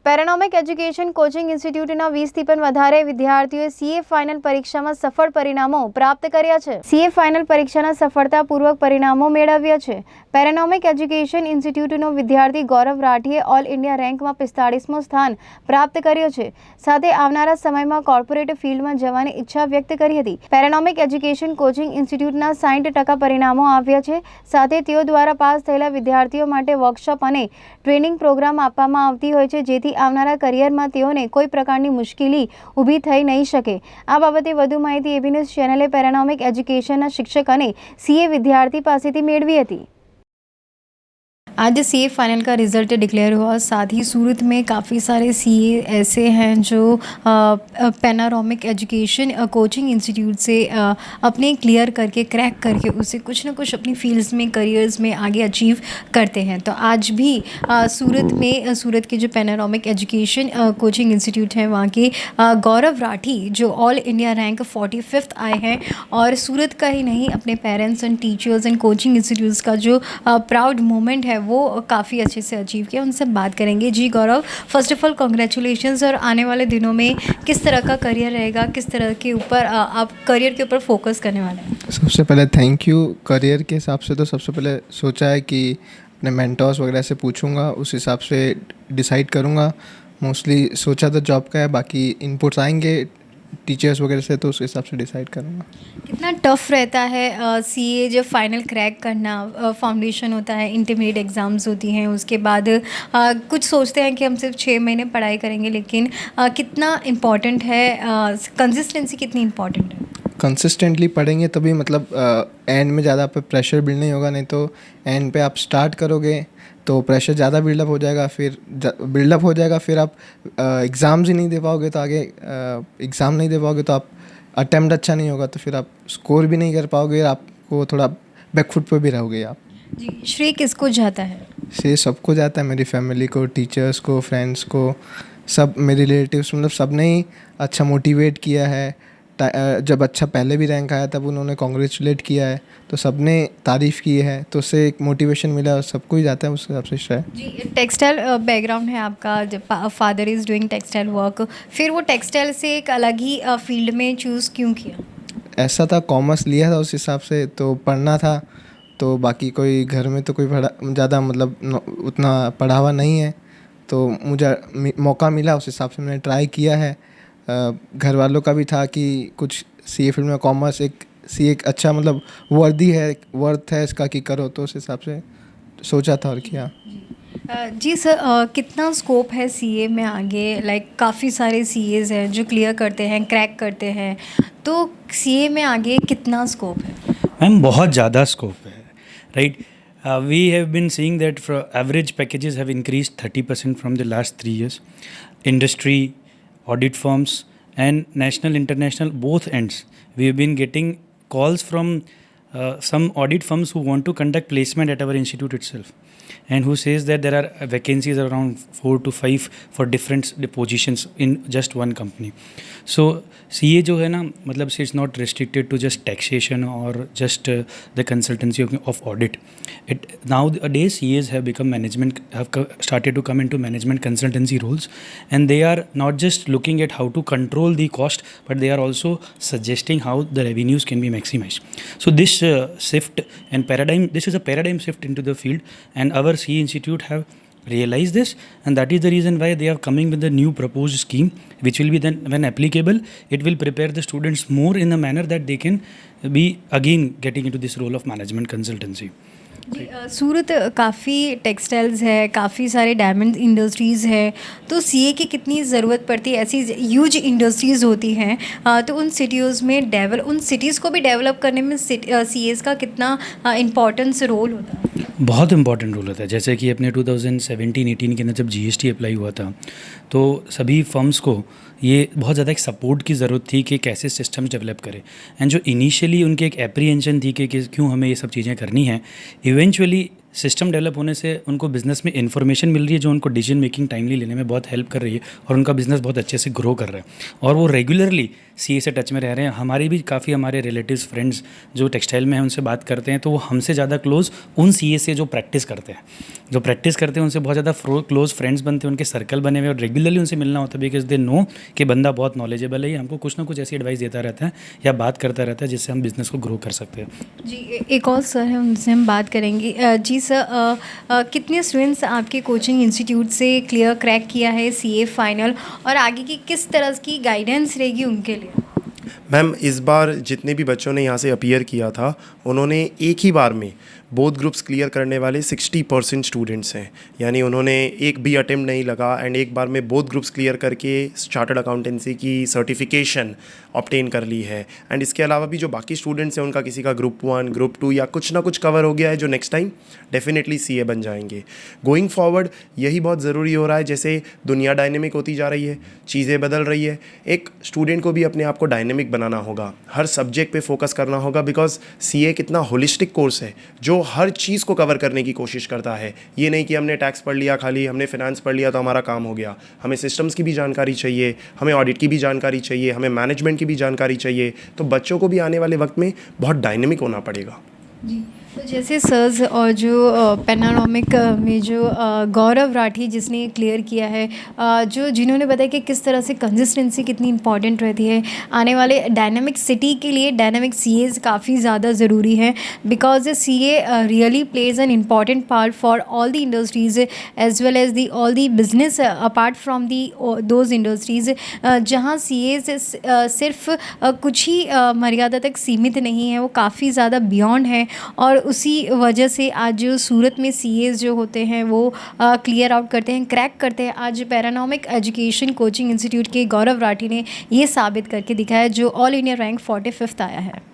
Panoramic education coaching ઇન્સ્ટિટ્યૂટના 20થી પણ વધારે વિદ્યાર્થીઓએ સીએ ફાઇનલ પરીક્ષામાં સફળ પરિણામો પ્રાપ્ત કર્યા છે। સીએ ફાઇનલ પરીક્ષાના સફળતાપૂર્વક પરિણામો મેળવ્યા છે। પેરાનોમિક એજ્યુકેશન ઇન્સ્ટિટ્યૂટનો વિદ્યાર્થી ગૌરવ રાઠીએ ઓલ ઇન્ડિયા રેન્કમાં 45મો સ્થાન પ્રાપ્ત કર્યો છે। સાથે આવનારા સમયમાં કોર્પોરેટ ફિલ્ડમાં જવાની ઈચ્છા વ્યક્ત કરી હતી। પેરાનોમિક એજ્યુકેશન કોચિંગ ઇન્સ્ટિટ્યૂટના 60% પરિણામો આવ્યા છે। સાથે તેઓ દ્વારા પાસ થયેલા વિદ્યાર્થીઓ માટે વર્કશોપ અને ટ્રેનિંગ પ્રોગ્રામ આપવામાં આવતી હોય છે, જેથી આવનારા કરિયરમાં તેઓને કોઈ પ્રકારની મુશ્કેલી ઊભી થઈ નહીં શકે। આ બાબતે વધુ માહિતી એબી ન્યૂઝ ચેનલે પેરાનોમિક એજ્યુકેશનના શિક્ષક અને સીએ વિદ્યાર્થી पासेથી मेळवी હતી। आज सीए फाइनल का रिज़ल्ट डिक्लेयर हुआ। साथ ही सूरत में काफ़ी सारे सीए ऐसे हैं जो पैनारोमिक एजुकेशन कोचिंग इंस्टीट्यूट से अपने क्लियर करके क्रैक करके उसे कुछ ना कुछ अपनी फील्ड्स में करियर्स में आगे अचीव करते हैं। तो आज भी सूरत के जो पैनारोमिक एजुकेशन कोचिंग इंस्टीट्यूट हैं वहाँ के गौरव राठी जो ऑल इंडिया रैंक 45th आए हैं और सूरत का ही नहीं अपने parents and teachers and coaching institutes का जो प्राउड मोमेंट है वो काफ़ी अच्छे से अचीव किया। उनसे बात करेंगे। जी गौरव, फर्स्ट ऑफ ऑल कॉन्ग्रेचुलेशंस। और आने वाले दिनों में किस तरह का करियर रहेगा, किस तरह के ऊपर आप करियर के ऊपर फोकस करने वाले हैं? सबसे पहले थैंक यू। करियर के हिसाब से तो सबसे पहले सोचा है कि अपने मेंटर्स वगैरह से पूछूंगा, उस हिसाब से डिसाइड करूंगा। मोस्टली सोचा तो जॉब का है, बाकी इनपुट्स आएंगे टीचर्स वगैरह से तो उस हिसाब से डिसाइड करूँगा। कितना टफ़ रहता है सीए जब फाइनल क्रैक करना? फाउंडेशन होता है, इंटरमीडिएट एग्ज़ाम्स होती हैं, उसके बाद कुछ सोचते हैं कि हम सिर्फ 6 महीने पढ़ाई करेंगे, लेकिन कितना इम्पॉर्टेंट है, कंसिस्टेंसी कितनी इम्पॉर्टेंट है? कंसिस्टेंटली पढ़ेंगे तभी मतलब एंड में ज़्यादा पे प्रेशर बिल्ड नहीं होगा। नहीं तो एंड पे आप स्टार्ट करोगे तो प्रेशर ज़्यादा बिल्डअप हो जाएगा, फिर आप एग्ज़ाम्स ही नहीं दे पाओगे, तो आगे एग्ज़ाम नहीं दे पाओगे तो आप अटैम्प्ट अच्छा नहीं होगा, तो फिर आप स्कोर भी नहीं कर पाओगे, आपको थोड़ा बैकफुट पे भी रहोगे आप। जी, श्रेय किसको जाता है? श्रेय सबको जाता है, मेरी फैमिली को, टीचर्स को, फ्रेंड्स को, सब मेरे रिलेटिव्स, मतलब सब ने ही अच्छा मोटिवेट किया है। जब अच्छा पहले भी रैंक आया तब उन्होंने कॉन्ग्रेचुलेट किया है, तो सब ने तारीफ़ की है, तो उससे एक मोटिवेशन मिला और सबको ही जाता है उस हिसाब से श्रेय। जी, टेक्सटाइल बैकग्राउंड है आपका, जब father is doing textile work, फिर वो टेक्सटाइल से एक अलग ही फील्ड में चूज़ क्यों किया? ऐसा था, कॉमर्स लिया था उस हिसाब से, तो पढ़ना था, तो बाकी कोई घर में तो कोई ज़्यादा मतलब उतना पढ़ा हुआ नहीं है, तो मुझे मौका मिला उस हिसाब से मैंने ट्राई किया है। घर वालों का भी था कि कुछ सीए फील्ड में कॉमर्स एक अच्छा मतलब वर्थ है इसका कि करो, तो उस हिसाब से सोचा था और किया। जी सर, कितना स्कोप है सीए में आगे? लाइक काफ़ी सारे सीएज हैं जो क्लियर करते हैं, क्रैक करते हैं, तो सीए में आगे कितना स्कोप है? मैम बहुत ज़्यादा स्कोप है, right. We have been seeing that average packages have increased 30% from the last 3 years। Industry, audit firms and national international both ends, we have been getting calls from some audit firms who want to conduct placement at our institute itself, and who says that there are vacancies around 4 to 5 for different positions in just one company। So CA जो है ना, मतलब it's not restricted to just taxation or just the consultancy of audit। It nowadays CAs have become started to come into management consultancy roles, and they are not just looking at how to control the cost, but they are also suggesting how the revenues can be maximized। So this shift and paradigm, this is a paradigm shift into the field, and our CA Institute have realize this, and that is the reason why they are coming with the new proposed scheme, which will be then when applicable it will prepare the students more in a manner that they can be again getting into this role of management consultancy। जी, सूरत काफ़ी textiles है, काफ़ी सारे diamond industries है, तो CA की कितनी ज़रूरत पड़ती है? ऐसी ह्यूज इंडस्ट्रीज़ होती हैं, तो उन सिटीज़ में उन सिटीज़ को भी डेवलप करने में सीएस का कितना इम्पोर्टेंस रोल होता है? बहुत इंपॉर्टेंट रोल होता है। जैसे कि अपने 2017-18 के अंदर जब जीएसटी अप्लाई हुआ था, तो सभी फर्म्स को ये बहुत ज़्यादा एक सपोर्ट की ज़रूरत थी कि कैसे सिस्टम्स डेवलप करें, एंड जो इनिशियली उनके एक एप्रीहेंशन थी कि क्यों हमें ये सब चीज़ें करनी है, इवेंचुअली सिस्टम डेवलप होने से उनको बिजनेस में इन्फॉर्मेशन मिल रही है जो उनको डिसीजन मेकिंग टाइमली लेने में बहुत हेल्प कर रही है और उनका बिजनेस बहुत अच्छे से ग्रो कर रहा है और वो रेगुलरली सीए से टच में रह रहे हैं। हमारे भी काफ़ी हमारे रिलेटिव्स फ्रेंड्स जो टेक्सटाइल में हैं उनसे बात करते हैं तो वो हमसे ज़्यादा क्लोज उन सीए से जो प्रैक्टिस करते हैं उनसे बहुत ज़्यादा क्लोज फ्रेंड्स बनते हैं, उनके सर्कल बने हुए और रेगुलरली उनसे मिलना होता है बिकॉज दे नो कि बंदा बहुत नॉलेजेबल है, ये हमको कुछ ना कुछ ऐसी एडवाइस देता रहता है या बात करता रहता है जिससे हम बिज़नेस को ग्रो कर सकते हैं। जी, एक और सर है, उनसे हम बात करेंगे। जी सर, कितने स्टूडेंट्स आपके कोचिंग इंस्टीट्यूट से क्लियर क्रैक किया है सीए फाइनल और आगे की किस तरह की गाइडेंस रहेगी उनके लिए? मैम, इस बार जितने भी बच्चों ने यहाँ से अपीयर किया था उन्होंने एक ही बार में बोथ ग्रुप्स क्लियर करने वाले 60% स्टूडेंट्स हैं, यानी उन्होंने एक भी अटेम्प्ट नहीं लगा एंड एक बार में बोथ ग्रुप्स क्लियर करके चार्टर्ड अकाउंटेंसी की सर्टिफिकेशन ऑब्टेन कर ली है। एंड इसके अलावा भी जो बाकी स्टूडेंट्स हैं उनका किसी का ग्रुप 1 ग्रुप 2 या कुछ ना कुछ कवर हो गया है जो नेक्स्ट टाइम डेफिनेटली सीए बन जाएंगे। गोइंग फॉरवर्ड यही बहुत ज़रूरी हो रहा है, जैसे दुनिया डायनेमिक होती जा रही है, चीज़ें बदल रही है, एक स्टूडेंट को भी अपने आप को डायनेमिक बनाना होगा, हर सब्जेक्ट पे फोकस करना होगा बिकॉज सीए कितना होलिस्टिक कोर्स है जो हर चीज़ को कवर करने की कोशिश करता है। ये नहीं कि हमने टैक्स पढ़ लिया, खाली हमने फिनेंस पढ़ लिया तो हमारा काम हो गया। हमें सिस्टम्स की भी जानकारी चाहिए, हमें ऑडिट की भी जानकारी चाहिए, हमें मैनेजमेंट की भी जानकारी चाहिए। तो बच्चों को भी आने वाले वक्त में बहुत डायनेमिक होना पड़ेगा। जी, तो जैसे सर्स और जो पैनारोमिक में जो गौरव राठी जिसने क्लियर किया है, जिन्होंने बताया कि किस तरह से कंसिस्टेंसी कितनी इंपॉर्टेंट रहती है आने वाले डायनामिक सिटी के लिए, डायनामिक सीएज काफ़ी ज़्यादा ज़रूरी है because CA really plays an important part for all the industries as well as the all the business apart from the those industries जहाँ सीएज सिर्फ कुछ ही मर्यादा तक सीमित नहीं है, वो काफ़ी ज़्यादा बियॉन्ड है। और उसी वजह से आज जो सूरत में सीएस जो होते हैं वो क्लियर आउट करते हैं, क्रैक करते हैं। आज पैरानॉमिक एजुकेशन कोचिंग इंस्टीट्यूट के गौरव राठी ने ये साबित करके दिखाया जो ऑल इंडिया रैंक 45th आया है।